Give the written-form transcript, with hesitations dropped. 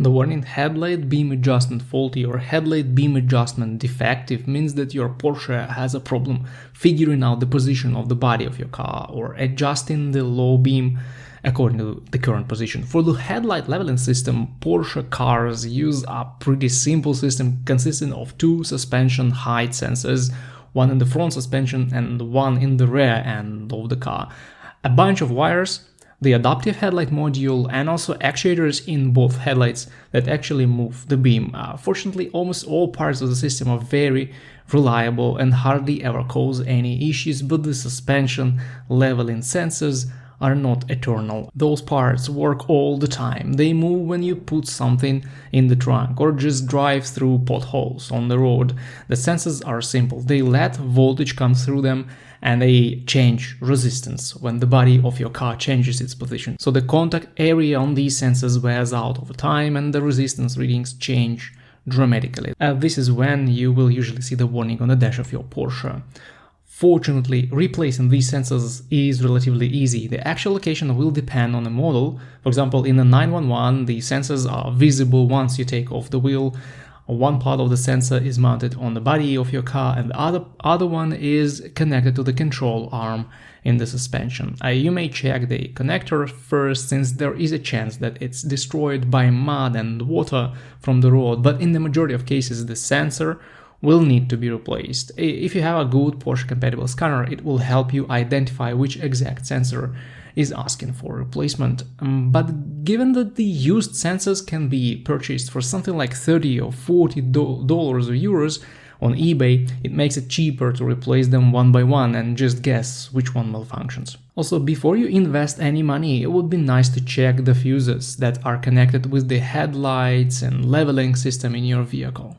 The warning headlight beam adjustment faulty or headlight beam adjustment defective means that your Porsche has a problem figuring out the position of the body of your car or adjusting the low beam according to the current position. For the headlight leveling system, Porsche cars use a pretty simple system consisting of two suspension height sensors, one in the front suspension and one in the rear end of the car, a bunch of wires, the adaptive headlight module, and also actuators in both headlights that actually move the beam. Fortunately, almost all parts of the system are very reliable and hardly ever cause any issues, but the suspension leveling sensors are not eternal. Those parts work all the time. They move when you put something in the trunk or just drive through potholes on the road. The sensors are simple. They let voltage come through them and they change resistance when the body of your car changes its position. So the contact area on these sensors wears out over time and the resistance readings change dramatically. This is when you will usually see the warning on the dash of your Porsche. Fortunately, replacing these sensors is relatively easy. The actual location will depend on the model. For example, in the 911, the sensors are visible once you take off the wheel. One part of the sensor is mounted on the body of your car and the other one is connected to the control arm in the suspension. You may check the connector first, since there is a chance that it's destroyed by mud and water from the road, but in the majority of cases the sensor will need to be replaced. If you have a good Porsche compatible scanner, it will help you identify which exact sensor is asking for replacement. But given that the used sensors can be purchased for something like $30 or $40 or euros on eBay, it makes it cheaper to replace them one by one and just guess which one malfunctions. Also, before you invest any money, it would be nice to check the fuses that are connected with the headlights and leveling system in your vehicle.